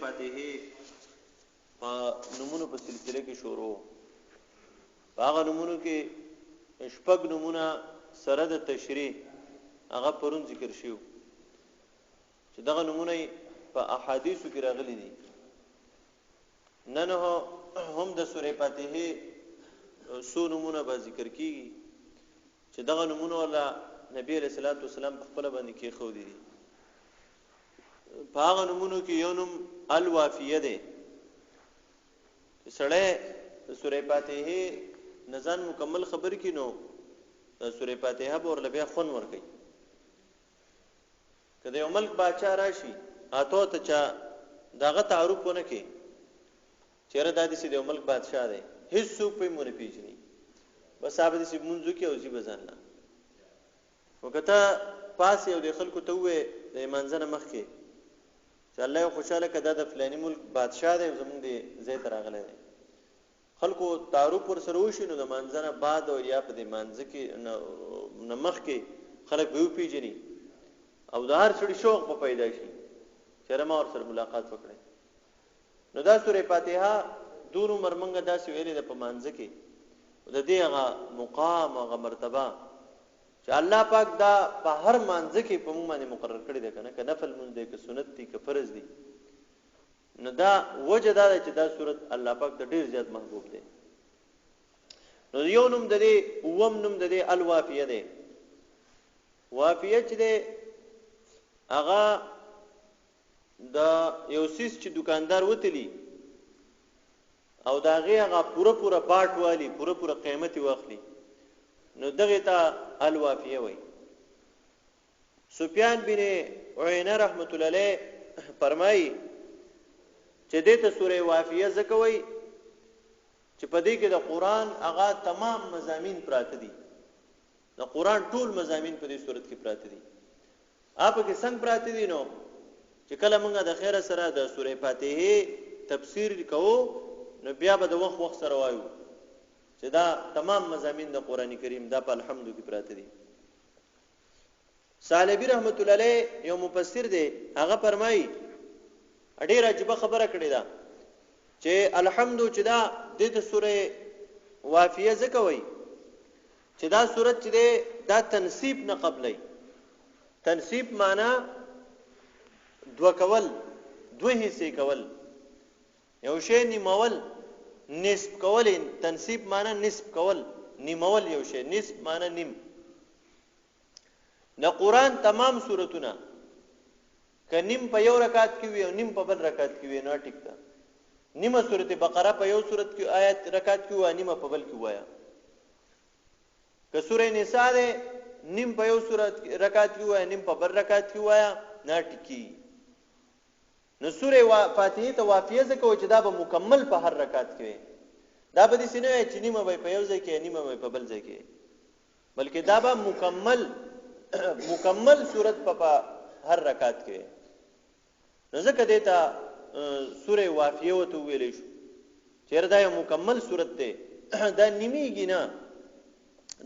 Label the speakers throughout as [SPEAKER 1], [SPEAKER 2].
[SPEAKER 1] فاتحه په نمونو په سلسله کې شروع هغه نمونو کې شپږ نمونه سره د تشریح هغه پرون ذکر شیو چې دغه نمونه په احادیثو کې راغلي دي نن هم د سوره فاتحه سو نمونه به ذکر کیږي چې دغه نمونه ولا نبی علیہ الصلوۃ والسلام په خپل باندې کې خو دي په هغه نمونه کې یو نوم الوافیه ده سړی سوره فاتحه نزان مکمل خبر کینو سوره فاتحه به ورلبیا خون ور کوي کله یو ملک بادشاہ راشي اته ته چا داغه تعارف ونه کوي چیرې د دې یو ملک بادشاہ دی هیڅ څوک په مونږ پیژني بس هغه دې منځو کې اوسې بزانه وکړه پاس یو د خلکو ته وې د منځنه مخ کې چې الله خوشاله کده د فلاني ملک بادشاہ دی زمونږ دی زه تر راغله خلکو تعارف پر سره وشي نو د منځنه بعد او یا په دې منځ کې نمخ کې خلک به پیژني او د هر څړي شوق په پیدا شي چې ما ور سره ملاقات وکړي نو دا سوره فاتحه دور مرمنګه داسې ویلې د پمانځ کې د دې هغه مقام او مرتبه چې الله پاک دا په هر مانځ کې په موږ باندې مقرر کړی دی کنه ک نفل مونږ دی ک سنت دی ک فرض دی نو دا وجه دا چې دا صورت الله پاک د ډیر زیات محبوب دی نو یو نوم د دې اوم نوم د دې الوافیه دی وافیه چې دی هغه د یو سیس چې دکاندار وتلی او داغه هغه پوره باټ والی پوره قیمتي واخلي نو دغه ته الوافیه وای سفیان بن عینه رحمت الله علیه فرمایي چې دته سوره وافیه زکوي چې په دې کې د قران هغه تمام مضامین پراته دي د قران ټول مضامین په دې صورت کې پراته دي اپ کې څنګه پراته دي نو چې کله موږ د خیره سره د سوره فاتحه تفسیر کوو نو بیا به د وخت سره وایو چې دا تمام مضامین د قران کریم دا په الحمد کې پراته دي سالبی رحمت الله علیه یو مفسر دی هغه فرمایي ډېر عجیب خبره کړې ده چې الحمد چې دا د سوره وافیه زکوي چې دا سورۃ چې دا تنصیب نه قبلې تنصیب معنا دو کول دوه حصے کول یو شی نیمول نصف کول تنصیب معنا نصف کول نیمول یو شی نصف معنا نیم د قران تمام سورتونه کنیم په یو رکعت کې وي او نیم په بل رکعت کې وي نو ټیک ده نیمه سورته بقره په یو سورت کې آیت رکعت کې وای نیمه په بل کې وایا که سوره نساء ده نیم په یو سورت رکعت کې وای نیم په بل رکعت کې وایا نه ټیکی نو سوره فاتحه ته وافیه زکو چې دا به مکمل په هر رکعت کې دا به دې سینه چې نیمه به په یو ځای کې نیمه به په بل ځای کې بلکې دا به مکمل سورت په هر رکعت کې نو ځکه دیتا سوره وافیه وته ویلې شو چیرې دا یو مکمل سورت ده دا نیمیږي نه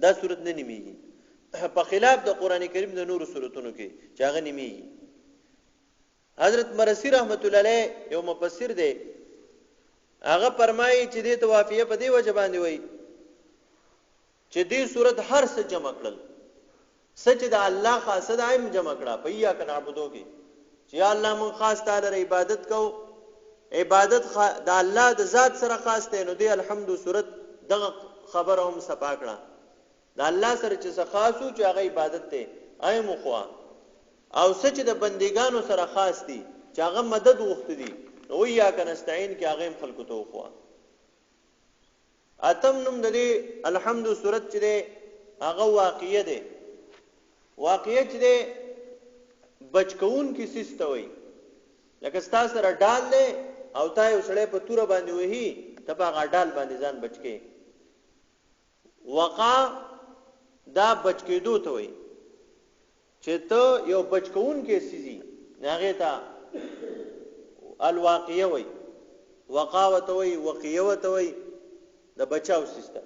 [SPEAKER 1] دا سورت نه نیمیږي په خلاف د قران کریم د نور سورتونو کې چې هغه نیمیږي حضرت مرسی رحمت الله علیه یو مفسر دی هغه فرمایي چې د توافیه په دی وجه باندې وای چې دې صورت هر څه جمع کړل سچ د الله خاصه دایم جمع کړه په یا کنه عبادتو کې چې الله مون خاص تعالی عبادت کو عبادت د الله د ذات سره خاص دی نو دی الحمد صورت دغه خبره هم صفا کړه د الله سره چې خاصو چې هغه عبادت ته ایم خو او سچ د بندګانو سره خاص دي چې هغه مدد وخت دي نو یا کنه استعين کې هغه خلکو ته خو اتم نوم د دې الحمد صورت چې هغه واقعیه ده واقعیت دې بچکون کی سیستوي لکه ستاسو سره ډال له او تا یو سړی په تور باندې وਹੀ تبا غډال باندې ځان بچکه وقا دا بچکېدو ته وي چې ته یو بچکون کې سيزي هغه ته الواقعه وي وقاوت وي وقيوت وي د بچاو سیستم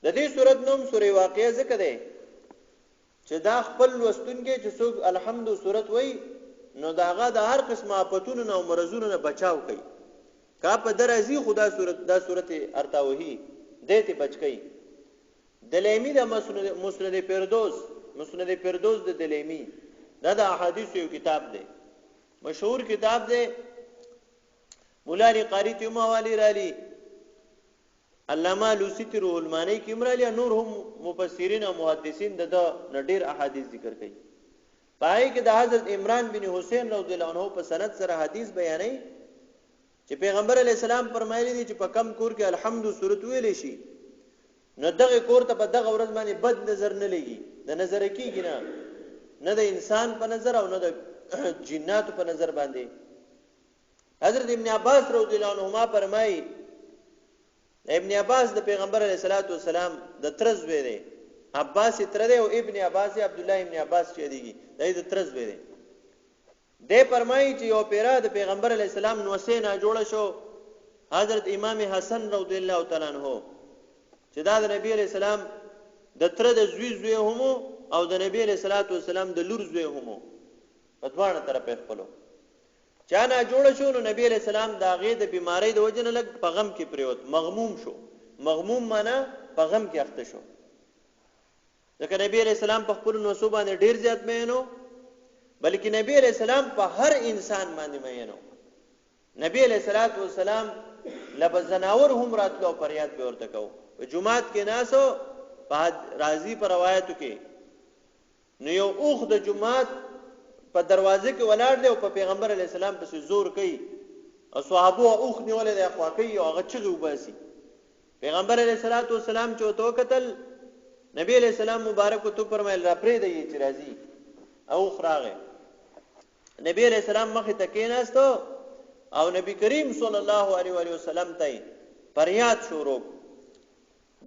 [SPEAKER 1] د دې صورت نوم سورې واقعه ذکر ده چې دا خپل وستونګي چې څوک الحمد صورت وای نو داغه د هر قسمه آفتونو او مرزونو نه بچاو کوي کا په درازي خدا صورت ارتاوهی دته بچ کوي دلیمی د مسند فردوس د دلیمی دا د احادیث یو کتاب دی مشهور کتاب دی مولا علی قاری ته موالی رالی علامه لوسی روح المانی کې امرالی نور هم مفسرین او محدثین د نډیر احادیث ذکر کوي پای کې د حضرت عمران بن حسین رضی الله عنه په سند سره حدیث بیانوي چې پیغمبر علی السلام فرمایلی دي چې په کم کور کې الحمد سورۃ ویلې شي نو دغه کور ته په دغه ورځ باندې بد نظر نه لګي د نظر کېږي نه د انسان په نظر او نه د جنات په نظر باندې حضرت ابن عباس رضی الله عنهما فرمایي ابن عباس د پیغمبر علیه الصلاۃ والسلام د ترز وی دی عباس تر دی او ابن عباس عبد الله ابن عباس چې دیږي د ترز وی دی د فرمایي چې یو پیرا د پیغمبر علیه السلام نو سینا جوړ شو حضرت امام حسن رضی الله تعالی عنہ چې دا د نبی علیه السلام د تر د زوی هم او د نبی علیه الصلاۃ والسلام د لور زوی هم په دواړه طرفه خپلو چانه جوړ شو نو نبی علیہ السلام دا غي د بیماری د وجنه لګ پغم کې پریوت مغموم شو مغموم معنا پغم کې اخته شو ځکه نبی علیہ السلام په خپل نوسو باندې ډیر زیات مینو بلکې نبی علیہ السلام په هر انسان باندې مینو نبی علیہ الصلوۃ والسلام لبزناور هم راتلو پریاد به ورته کو جمعات کې ناسو په راضی پر روایتو کې نو یو اوخ د جمعات په دروازه کې ولاړ دی او په پیغمبر علی السلام پسې زور کوي او صحابه اوخ نیولې د اخوا کوي او هغه چغي وباسي پیغمبر علی السلام چې تو قتل نبی علی السلام مبارک تو فرمایل را پرې دی چې راځي او خراغه نبی علی السلام مخ ته کېناستو او نبی کریم صلی الله علیه و وسلم ته فریاد شروع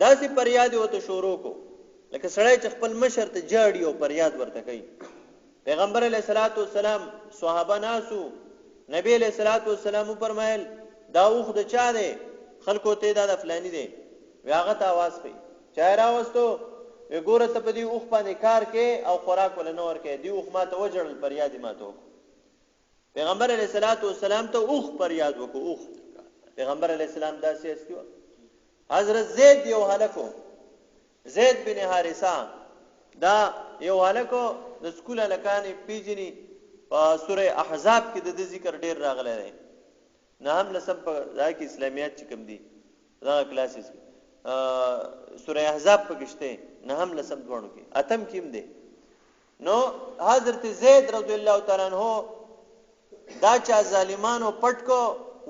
[SPEAKER 1] داسې فریاد وته شروع کو لکه سړی چې خپل مشر ته جاړي او فریاد ورته کوي پیغمبر علیہ الصلوۃ والسلام صحابه ناسو نبی علیہ الصلوۃ والسلام فرمایل دا اوخ د چا دی خلکو ته دا فلانی دی واغه ته आवाज کوي چا راوستو وګوره ته په دې اوخ باندې کار کې او خوراک ول نور کې دی اوخ ما ته وجړل فریاد ما ته پیغمبر علیہ الصلوۃ والسلام ته اوخ فریاد وکړو اوخ پیغمبر علیہ السلام داسې استو حضرت زید یو هلکو زید بن حارثه دا یو هلکو د سکول لکانې پیجنی په سوره احزاب کې د ذکر ډیر راغلی دی نه هم لسم په ځکه اسلامیات چې کوم دي دا کلاسز سوره احزاب په کېشته نه هم لسم دوړو کې اتم کېم دی نو حضرت زید رضی الله تعالی عنہ دا چا ظالمانو پټ کو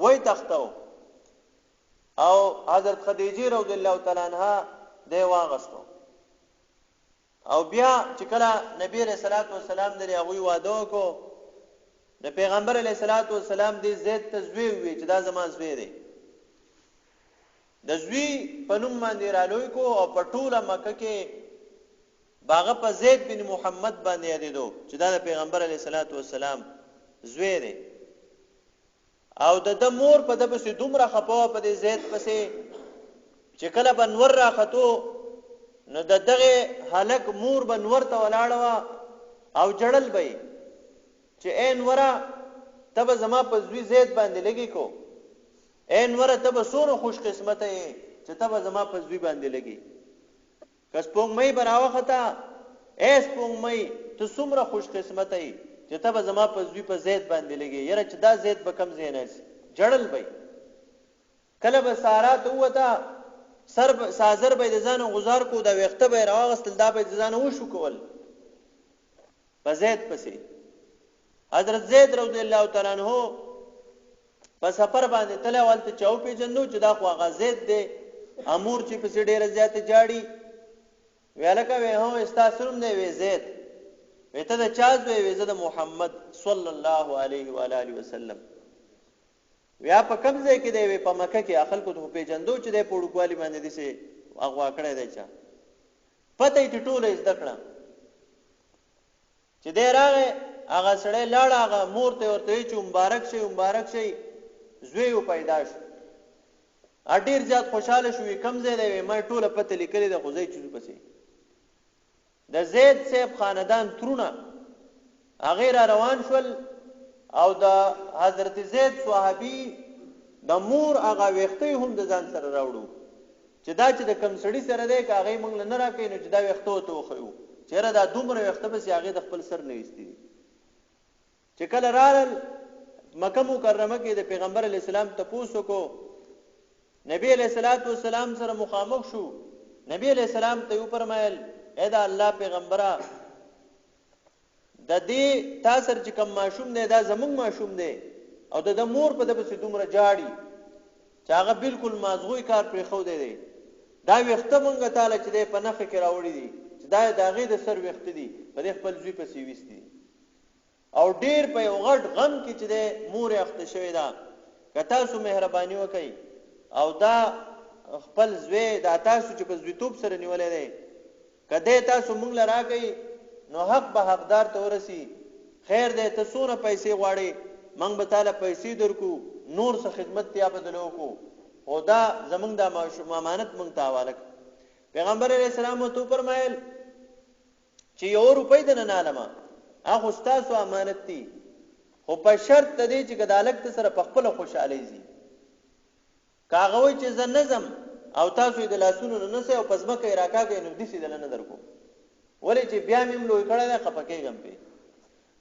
[SPEAKER 1] وای تختو او حضرت خدیجه رضی الله تعالی عنها دی واغستو او بیا چې کله نبی رسول الله والسلام د هغه وعده کو د پیغمبر علیه الصلاۃ والسلام د زید تزوی وی چې دا زما زوی دی د زوی په نوم باندې رالوي کو او په ټوله مکه کې باغه په زید بن محمد باندې یادېدو چې دا د پیغمبر علیه الصلاۃ والسلام زوی دی او د مور په د پسې دومره خپاو په د زید پسې چې کله بنور راخته نو دغه هلک مور بنور ته ولاړه او جړل به چې عین ورا تب زما په زوی زید باندې لګي کو عین ورا تب سونو خوش قسمت چې تب زما په زوی باندې لګي کس پونګ مې براوه خطا ایس پونګ مې ته څومره خوش قسمت چې تب زما په زوی په زید باندې لګي یره چې دا زید به کم زیناس جړل به کله به سارا ته وتا سر سازر به ځان غزار کو دا وخته به راغستل دا به ځان وشو کول په زید پسې حضرت زید رضی الله تعالی عنہ په سفر باندې تله ولته چاو پیجنو چې دا خو غزید دی امور چې په ډیره زیات جاړي ویلکه وې هو استاسرم دی وې زید وته د چاز وې زید محمد صلی الله علیه و آله وسلم بیا په کوم ځای کې دی په مکه کې خلکو ته پیجندو چې د پوډکوالی باندې دي سي اغوا کړی دی چا پته یې ټوله زده کړه چې دی راغی هغه سړی لاړ هغه مور ته ورته چې مبارک شي زوی پیدا شو اډیر زیات خوشاله شوې کم ځای دی ما ټوله پته لیکلې د غوځي چوز پسې د زید صاحب خاندان ترونه هغه را روان شول او د حضرت زید صحابي د مور هغه وختي هم د ځان سره راوړو چې دا چې د کم سړی سره دی که هغه موږ نه راکې نو چې دا وختو ته وخیو چیرې دا دومره وخته بس هغه د خپل سر نه وستي چې کله رال مکه مکرمه کې د پیغمبر علی السلام تپوسو کو نبی علیہ الصلوۃ والسلام سره مخامخ شو نبی علیہ السلام ته یو فرمایل اے دا الله پیغمبره د دې تاسو چې کوم ماشوم دی دا زمونږ ماشوم دی او د مور په دبه سي دومره جاړي چې هغه بالکل مازغوي کار پرې خو دی دا وخته مونږه تعالی چې په نخ کې راوړي دي چې دا داغه د سر وخت دي په خپل ځوی په سی وستي او ډیر په یو غټ غم کې چې د مور اخته شوی دا که تاسو مهرباني وکئ او دا خپل زوی دا تاسو چې په زویتوب سره نیولې دی کله تاسو مونږ لراګي نو حق به حقدار ته ورسی خیر دې ته سونه پیسې غواړي مونږ به تعالی پیسې درکو نور څه خدمت ته بدلو کو او دا زمونږ د امانت مونږ ته حواله پیغمبر علیہ السلام ته فرمایل چې یو روپۍ د نه عالمه هغه تاسو امانت دي خو په شرط ته دي چې عدالت سره په خپل خوشاله زی کاغوي چې زه نظم او تاسو د لاسونو نه سه او پزمکه راکاږي نو دې سي دل نه درکو ولې چې بیا مم لوی کړه نه خپکیږم په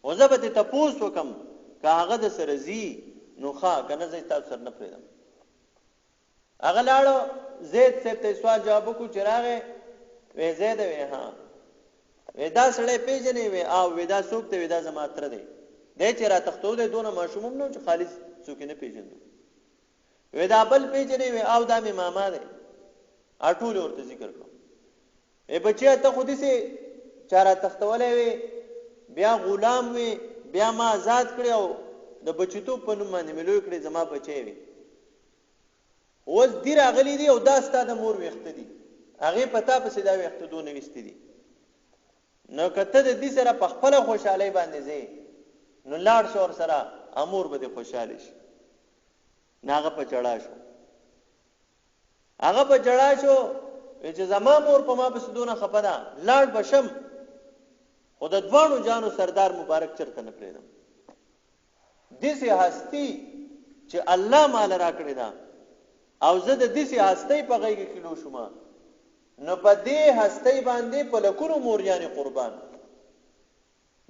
[SPEAKER 1] وزبته تپوس وکم کاغه د سره زی نو ښا کنه زه تاسو سره نه پریدم هغه لاړو زید سے ته سوال جواب کو چراغه وې زید وې ها ودا سړې پیژنې وې او ودا سوکته ودا زما تر دی د چې را تختو د دونه ماشومم نو چې خالص څوک نه پیژندو ودا بل پیژنې وې او دا می ماما دی اټول ورته ذکر کړو ای بچیا ته خودي سي چارا تختولې وې بیا غلام وې بیا ما آزاد کړو د بچیتو په نوم باندې ملوي کړې زما بچي وې اوس دی راغلي دي او دا ستاده مور وخت دي هغه پتا په سیدا وخت دونه وستې دي نو کته د دې سره په خپل خوشحالي باندې زی نو لاړ شور سره امور به خوشاله شي ناغه په چړا شو هغه په چړا شو چې زما مور په ما په سدونه خپدا لاړ بشم خود دوانو جانو سردار مبارک چرته نه پریدم دې سي هستی چې الله مال را کړی دا او زه د دې سي هستی په غیږ کې لو شوم نو په دې هستی باندې په لکونو موریان قربان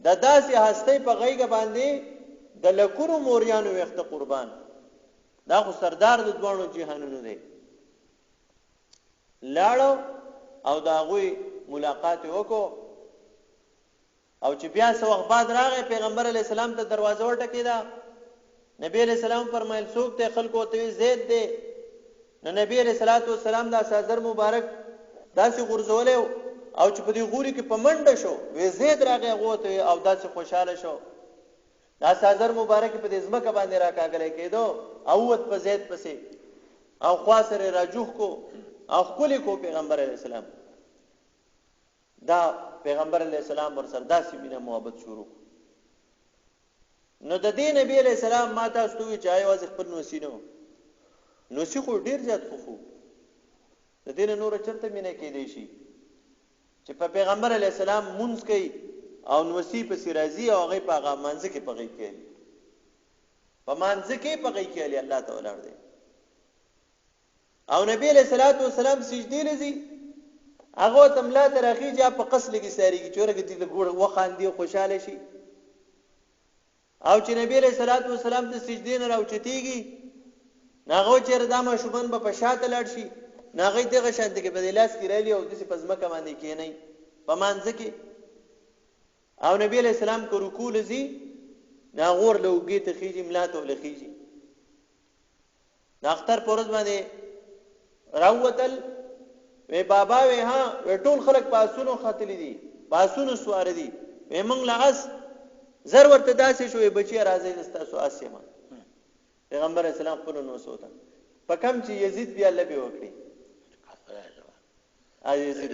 [SPEAKER 1] د داسې هستی په غیږ باندې د لکونو موریان وخت قربان دا خو سردار د دوانو جهانونو دی لاړو او دا غوي ملاقات وکړو او چې بیا څو وخت بعد راغی پیغمبر علی السلام ته دروازه ورټکیدا نبی علیہ السلام فرمایل څوک ته خلکو ته زید دی نو نبی علیہ الصلوۃ والسلام دا صدر مبارک داسې غرزولې او چې په دې غوري کې پمنډه شو وې زید راغی غوته او داسې خوشاله شو دا صدر مبارک په دې ځمکه باندې راکاګلې کېدو او وت په زید پسې او خاصره راجوخ کو او خپل کو پیغمبر علیہ السلام دا پیغمبر علیہ السلام ور سره داسې مینه محبت شروع نو د دې نبی علیہ السلام ما تاسو ته چای واز خپل نوسینو نو سی خو ډیر زیات خو د دې نور چرته مینه کې دی شي چې په پیغمبر علیہ السلام مونږ کوي او نوسی په سرازی او هغه په هغه منځ کې پغې کوي په منځ کې پغې کوي الله تعالی دې او نبی علیہ الصلوۃ والسلام سجدي لذي هغه تملا ترخی جا په قصل کې ساری کې چورګه دې ګور وخاندي خوشاله شي او چې نبی علیہ الصلوۃ والسلام ته سجدي نه راوچتيږي ناغو چې ردامه شوبن په پشاته لړ شي ناغې دغه شانت کې په لاس کې رالي او د څه پزمکه باندې کې نه پمانځ کې او نبی علیہ السلام کو رکوع لذي ناغور لوګي ته خيجي ملاته ولخيجي ناختر پرز باندې راوتل وې بابا وې ها وې ټول خلک پاسونو خاتلې دي پاسونو سوار دي وې موږ لاس زر ورته داسې شوې بچي راځي دستاسو اسیمه پیغمبر اسلام خپل نو سوته پکم چې یزید بیا لبي وکړي یزید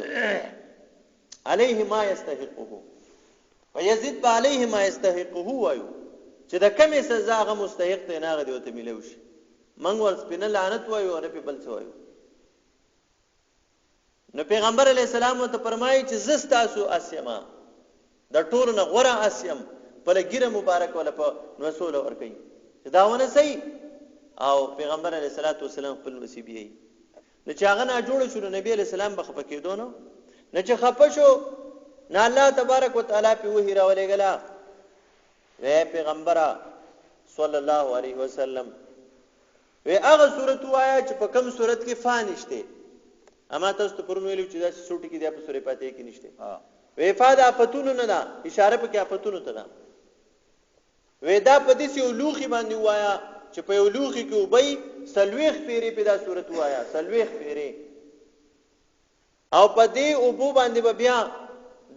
[SPEAKER 1] علیه ما یستحقه ويزید علیه ما یستحقه وایو چې د کمې سزا هغه مستحق دی نه غدي وته ملو شي منګ ور سپینه لعنت وایو او په بل څه وایو نو پیغمبر علیہ السلام ته فرمایي چې زستاسو اسیما د ټول نه غره اسیم خپل ګیره مبارک ولا په رسول ور کوي داونه صحیح او پیغمبر علیه الصلاۃ والسلام خپل نصیب یې نو چې هغه نه جوړ شو نبی علیہ السلام بخپه کېدو نه چې خپه شو نه الله تبارک وتعالى په وحی راولېګلا وې پیغمبره صلی الله علیه وسلم وې هغه سورۃ وایا چې په کوم سورۃ کې فا نشته اما تاسو ته پرون ویلو چې دا سورۃ کې د سورې فاتحه کې نشته وې فا د افتونو نه دا اشاره په کې افتونو ته دا وې دا په دې یو لوخي باندې وایا چې په یو لوخي کې وبې سلويخ پیری په دا سورۃ وایا سلويخ پیری او په دې ابو باندې بیا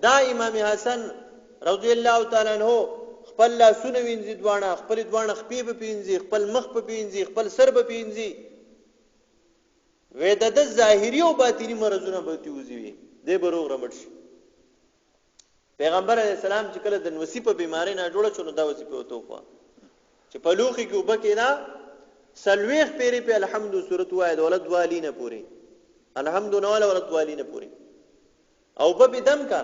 [SPEAKER 1] دا امام حسن رضی الله تعالی عنہ خپل لاسونه وینځي دوانه خپل دوانه خپې په پینځي خپل مخ په پینځي خپل سر په پینځي وې د ظاهري او باطینی مرزونه به تیوزي وي د بروغ رمټ پیغمبر علیہ السلام چې کله د نوسی په بیماری نه جوړ شو نو دا وسی په توفه چې په لوخي کې وبکې دا سلويخ پیری په الحمد سورۃ وای د ولد والینه پوری الحمد نو ولد والینه پوری او په دم کا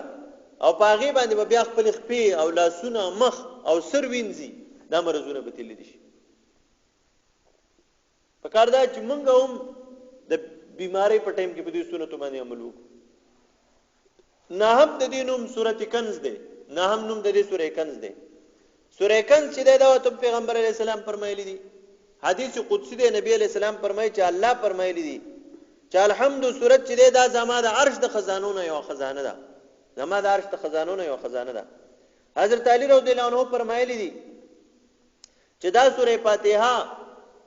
[SPEAKER 1] او پاغي باندې بیا خپل خپې او لاسونه مخ او سر وینځي دا مرزونه به تل دي شي په کار دا چې مونږ هم د بیماری په ټیم کې په دې سنتو باندې عمل وکړو نه هم د دینوم سورۃ کنز ده نه هم نوم د دې سورې کنز ده سورې کنز چې دا ته پیغمبر علیه السلام فرمایلی دي حدیث قدسی ده نبی علیہ السلام فرمایي چې الله فرمایلی دي چې الحمد سورۃ چې دا زما د عرش د خزانو نه یو خزانه ده زما د عرش د خزانو نه یو خزانه ده حضرت علی رضی الله عنه فرمایلی دي چې دا سورې فاتحه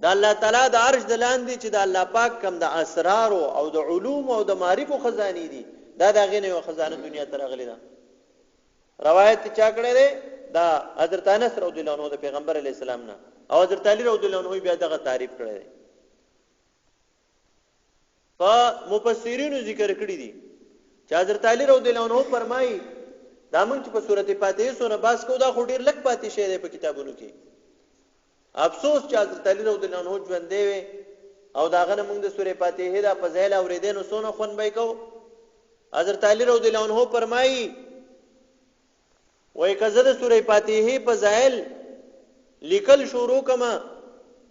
[SPEAKER 1] د الله تعالی د عرش د لاندې چې د الله پاک کم د اسرار او د علوم او د معارف خزاني دي دا دغه نه یو خزانه دنیا ته راغلی ده روایت چا کړی ده دا حضرت انس رضی الله عنه د پیغمبر علی السلام نه او حضرت علی رضی الله عنه بیا دغه تعریف کړی ده په مفسرینو ذکر کړی دي چې حضرت علی رضی الله عنه فرمایي دا موږ چې په سورته فاتحه سونه باس کو دا خو ډیر لک پاتې شی دی په کتابونو کې افسوس چې حضرت علی رضی الله عنه ژوند دی او داغه موږ د سورې فاتحه د فضایل اوریدنو سونه خون به کو حضرت علی رضی الله عنه فرمایي وای کزه د سورې فاتحه فضایل لیکل شروع کما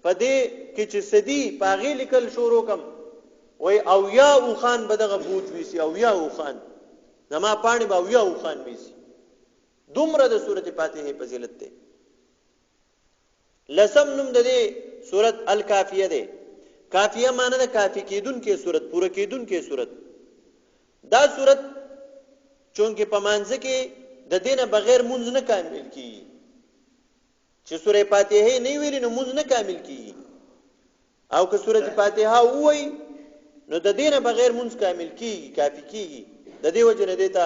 [SPEAKER 1] پدې کې چې سدي پاغي لیکل شروع کم وای او یا او خان بدغه بوج ویسی او یا او خان زما پانی با او یا او خان ویسی دومره د سورته فاتحه فضیلت ده لسم نوم د دې سورۃ الکافیه ده کافیه معنی ده کافی کیدون کې سورۃ پوره کیدون کې سورۃ دا سورۃ چونکه پمانځ کې د دینه بغیر مونږ نه کامل کی چې سورې فاتحه نه ویل نو مونږ نه کامل کی او که سورۃ فاتحه وای نو د دینه بغیر مونږ کامل کیږي کافی کیږي د دې وجه نه دیتا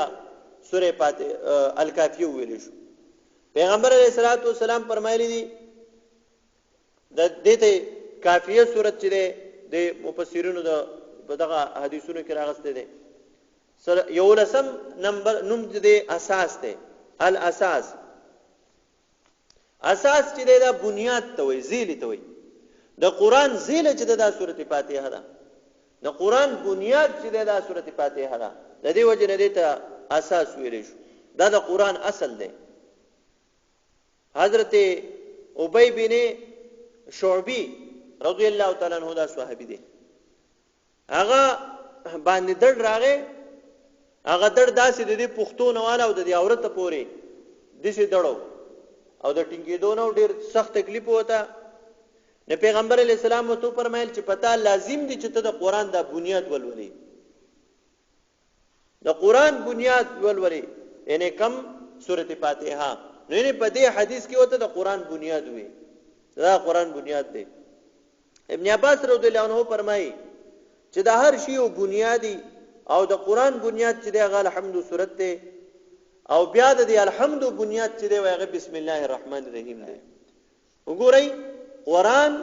[SPEAKER 1] سورې فاتحه الکافیه ویل شو پیغمبر علیه الصلاۃ والسلام فرمایلی دي د دې کافیه سورۃ چې د مفسرینو د دغه حدیثونو کې راغسته دي یو لسم نمبر نوم دې اساس ده الاساس اساس چې دا بنیاد ته وي زیل ته وي د قران زیل چې د سورۃ فاتحه ده د قران بنیاد چې دا سورۃ فاتحه ده د دې وجه نه دیته اساس ویل شو دا د قران اصل ده حضرت ابی بن شعبی رضی الله تعالی عنہ دا صحابي دی هغه باندې دړ راغې هغه دړ داسې د دې پښتون والا او د دې عورت پورې دسي دړو او د ټینګې دونو ډېر سخت تکلیف وته نه پیغمبر علی السلام تو فرمایل چې پتا لازم دي چې ته د قران د بنیاد ولولې د قران بنیاد ولولې یعنی کم سورۃ فاتحه نو نه په دې حدیث کې وته د قران بنیاد وي دا قران بنیاد دی ابن عباس رضی الله عنه فرمایي چې د هر شی او بنیادی او د قران بنیاد چې دی هغه الحمد سورۃ دی او بیا د الحمد بنیاد چې دی هغه بسم الله الرحمن الرحیم دی وګورئ قران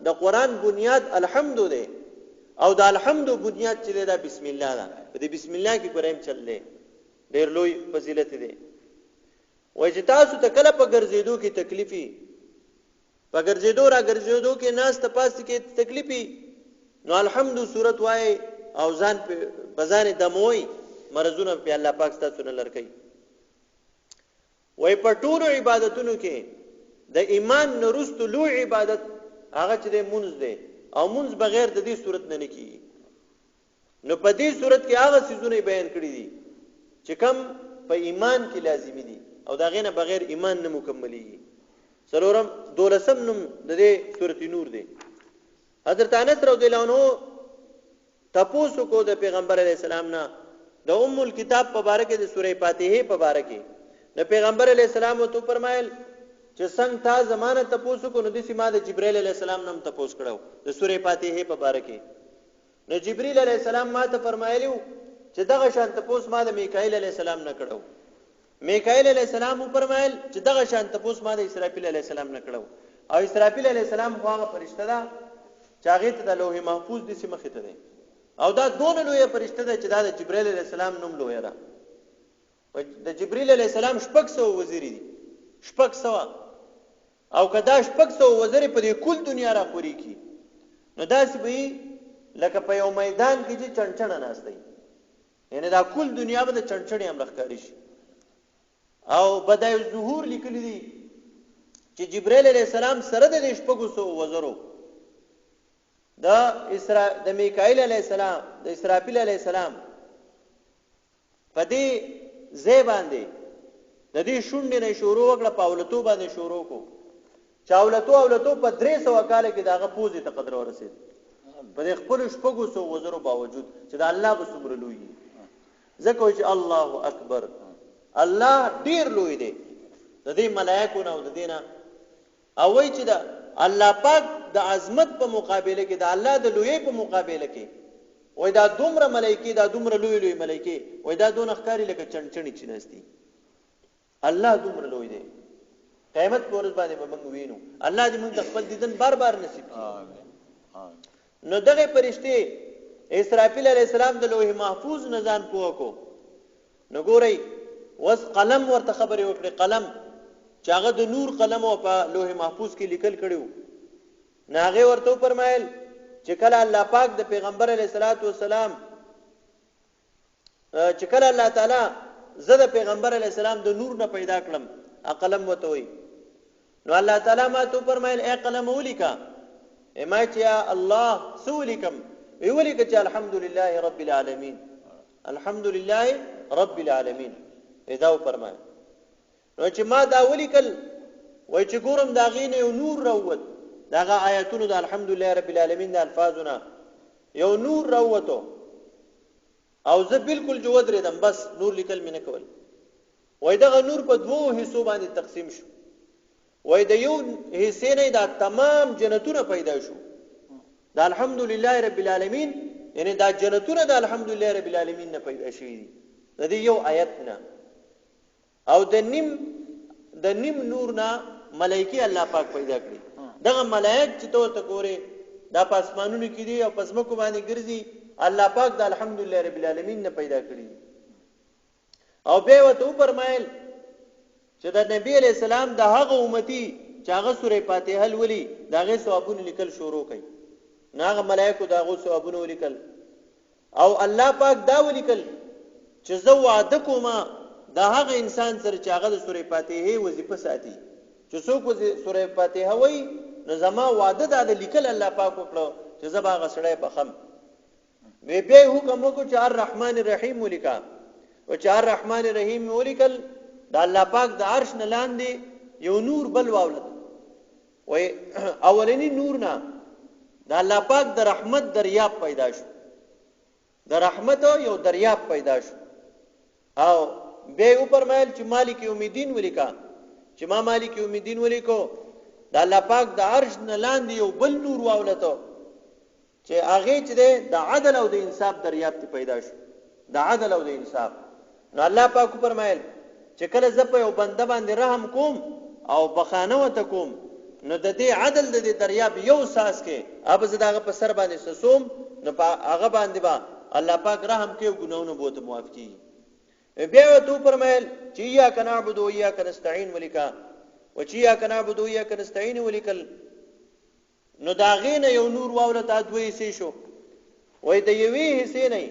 [SPEAKER 1] د قران بنیاد الحمد دی او د الحمد بنیاد چې دی دا بسم الله ده په دې بسم الله کې ګورم چل دی ډیر لوی فضیلت دی وای چې تاسو ته کله په ګرځېدو کې تکلیفي په ګرځېدو را ګرځېدو کې ناس ته پاس کې تکلیفي نو الحمد سورۃ وای او ځان په ځان دموي مرزونه په الله پاک ستاسو نه لړکې وای په ټولو عبادتونو کې د ایمان نرست لوی عبادت هغه چې د مونږ دی او مونږ بغیر د دې صورت نه کیږي. نو په دې صورت کې هغه سيزونه بیان کړی دي چې کم په ایمان کې لازمي دي او دا غینه بغیر ایمان نه مکملېږي. څلورم 12 نوم د دې سورۃ نور دی. حضرت انس رضی الله عنه تاسو کو د پیغمبر علی السلام نه د الکتاب په باره کې د سورې فاتحه په باره کې د پیغمبر علی السلام ته فرمایل چې څنګه تا زمانه تاسو کو نو د سیمه د جبرئیل علی السلام نوم تاسو کړو د سورې فاتحه په باره کې. نو جبرئیل علی السلام ما ته فرمایلیو چې دغه شان تاسو ما د میکائیل علی السلام نه کړو. میکائیل علی السلام فرمایل چې دغه شان تاسو ما د اسرافیل علی السلام نه کړو. او اسرافیل علی السلام هغه فرشته ده چې هغه ته د لوح محفوظ د سیمه خته ده او دا دون لوی فرشته ده چې دا د جبرئیل علی السلام نوم لوی ده. د جبرئیل علی السلام شپږ سو وزیر دي، شپږ سو او کدا شپږ سو وزیر په دې کل دنیا را خوري کی نو داسې به لکه په یو میدان کې چې چنچنه ناشته یعنی دا کل دنیا به د چنچنې هم لخکاري شي. او بدای الظهور لیکلی دي چې جبرئیل علی السلام سره د شپږ سو وزرو د میکائیل علیہ السلام د اسرافیل علیہ السلام په دې ځای باندې د دې شونډې نه شروع وکړه پاولتو باندې شروع کو چاولتو په 300 کال کې داغه پوزې ته قدر ورسید په دې خپل شپږو سو وزرو باوجود چې د الله په څومره لوی ځکه چې الله اکبر الله ډیر لوی دی د دې ملائکو نه او د دینه او وای چې دا الله پاک د عظمت په مقابله کې د الله د لوی په مقابله کې وای دا دومره ملائکه دا دومره لوی ملائکه وای دا دون ښکاری لکه چنچنی چنهستی. الله دومره لوی دی. قیامت پر ورځ باندې موږ وینو الله دې موږ خپل دیدن بار نصیب کړي. نو دغه فرشته اسرافیل علیہ السلام د لوح محفوظ نزان پوکو نو ګورئ وس قلم ورته خبرې وکړي قلم چاغه د نور قلم او په لوح محفوظ کې لیکل کړو ناغه ورته فرمایل چې کله الله پاک د پیغمبر علیه الصلاۃ والسلام چې کله الله تعالی زده پیغمبر علیه السلام د نور نه پیدا کړم قلم وته وي نو الله تعالی ما ته فرمایل اے قلم ولیکا ما چې الله سولیکم ویولیک چې الحمدلله رب العالمین الحمدلله رب العالمین اذا فرمایل نو چې ما دا ولیکل وای چې ګورم دا غینه یو نور راوت داغه آیاتونو د الحمدلله رب العالمین د الفاظونه یو نور راوته او زه بالکل جو ودرېدم بس نور لیکل مې نه کول. وای دغه نور په دوو حصو باندې تقسیم شو وای د یو حصے نه دا تمام جنتونه پیدا شو د الحمدلله رب العالمین یعنی دا جنتونه د الحمدلله رب العالمین نه پیدا شوي دي د دې یو آیت نه او د نیم نور نه ملائکه الله پاک پیدا کړی. دغه ملائک چې ته ګوره دا پاسمانونو کې دي او پسمکو باندې ګرځي الله پاک د الحمدلله رب العالمین نه پیدا کړی. او به وته فرمایل چې د نبی علی السلام د هغه امتی چې هغه سورې فاتحه ولي داغه ثوابونه لیکل شروع کړي ناغه ملائکه داغه ثوابونه لیکل او الله پاک دا ولیکل چې زه وعده کوم دا هغه انسان سره چې هغه د سورې فاتحه وظیفه ساتي چې څوک سورې فاتحه وایي نو زما وعده دا د لیکل الله پاک وکړو چې زبا غسړې بخم به حکم وکړو چې الرحمن الرحیم ولیکا او چې الرحمن الرحیم ولیکل دا الله پاک د عرش نه لاندې یو نور بل واولد وای اولنی نور نه دا الله پاک د رحمت دریاب پیدا شو د رحمت یو دریاب پیدا شو او به فرمایل چې مالک یوم الدین ولیکا چې ما مالک یوم الدین ولیکو دا الله پاک د عرش نه لاندې یو بل نور واولته چې هغه چې د عدل او د انصاف دریاب ته پیدا شو د عدل او د انصاف. نو الله پاک فرمایل چې کله زه په یو بنده باندې رحم کوم او بخانه وته کوم نو د دې عدل د دې دریاب یو ساس کې اب زه دغه په سر باندې سسوم نو هغه باندې با الله پاک رحم کوي ګناونه بوته معاف کوي. بیا ته فرمایل چې یا کنعبد و یا کنستعين ولیکا و چې یا کنعبد و یا کنستعين ولیکل نو دا غینه یو نور واولته دوی سي شو وای د یوې حصے نه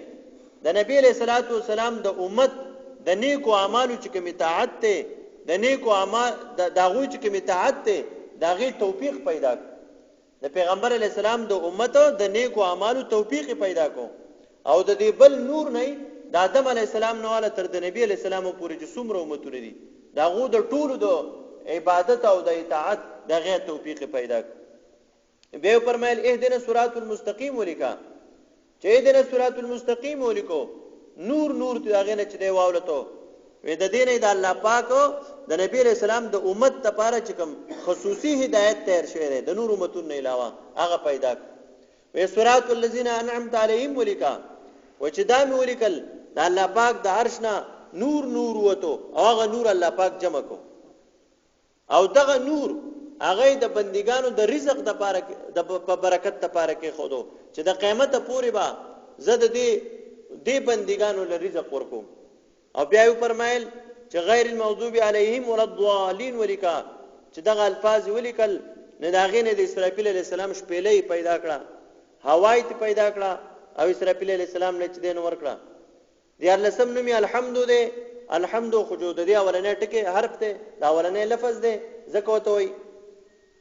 [SPEAKER 1] د نبی له صلوات و سلام د امت د نیکو اعمالو چې کوم اطاعت ته د نیکو اعمال د هغه چې کوم اطاعت ته دا غي توفیق پیدا د پیغمبر علی السلام د امت د نیکو اعمالو توفیق پیدا کو او د دې بل نور نه د آدم علی السلام نو له تر د نبی علی السلام پورې چې څومره امتونه دي دا غو د ټولو د عبادت او د اطاعت د غي توفیق پیدا به فرمایل اهدنا الصراط المستقيم ولیکا چې اهدنا الصراط المستقيم ولیکو نور نور ته هغه نه چې دی واولته وې د دین د الله پاک د نبی رسول الله د امت لپاره چې کوم خصوصي هدایت تیر شوی دی د نور امتونو علاوه هغه پیدا وې صراط الذين انعمت عليهم ولیکا و چې دا مې ولیکل د الله پاک د عرش نه نور نور وته هغه نور الله پاک جمع کو او دغه نور هغه د بندګانو د رزق د لپاره د برکت لپاره کې خودو چې د قیامت پورې با زد دې بندګانو له رزق ورکوم او بیا یې فرمایل چې غیر المغضوب علیهم ولا الضالین ولیکا چې دغه الفاظ ولیکل نه داغې نه د اسرافیل علی السلام شپېلې پیدا کړه هوای ته پیدا کړه او اسرافیل علی السلام له چې دین ورکړه دی الله سم نومي الحمد ده الحمد خجود دی اولنې ټکی حرف ده دا اولنې لفظ ده زکه وته وي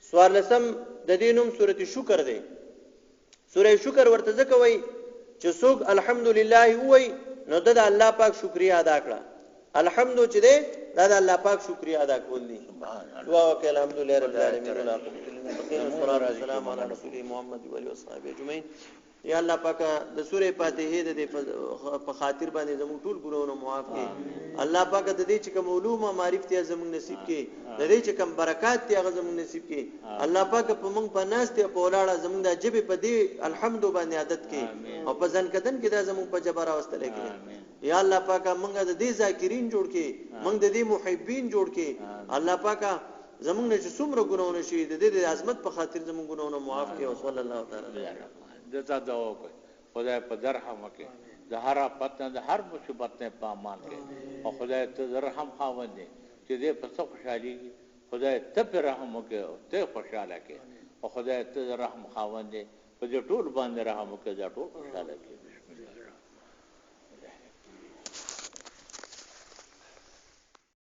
[SPEAKER 1] سوار لسم د دینوم سورته شکر ده سوره شکر ورته زکه وي چې څوک الحمدلله وای نو د الله پاک شکریا ادا کړه الحمد چې ده د الله پاک شکریا ادا کول دي دعا وکړه الحمدلله رب العالمین والصلاه والسلام علی رسول محمد و علیه وصحبه اجمعین یا الله پاک د سوره فاتحه د په خاطر باندې زموږ ټول ګناهونه معاف کړي الله پاک د دې چې کوم علوم او معرفت یې زموږ نصیب کړي د دې چې کوم برکات یې هغه زموږ نصیب کړي الله پاک په موږ په ناشته په ولاړه زموږ د جبه په دې الحمد باندې عادت کړي او په ځن کدن کې دا زموږ په جبر واستل کړي یا الله پاک موږ د دې ذاکرین جوړ کړي موږ د دې محبین جوړ کړي الله پاک زموږ نه چې څومره ګناهونه شي د دې عظمت په خاطر زموږ ګناهونه معاف کړي او صلی الله تعالی
[SPEAKER 2] دتا دعا کوي خدای په درهم کې د هر پته د هر مصیبت نه پامان کې او خدای ته رحم خاوند دي چې دې په څو خوشحالي خدای ته په رحم وکړي او ته خوشاله کې او خدای ته رحم خاوند دي په دې ټول باندې رحم وکړي دا ټول خوشاله کې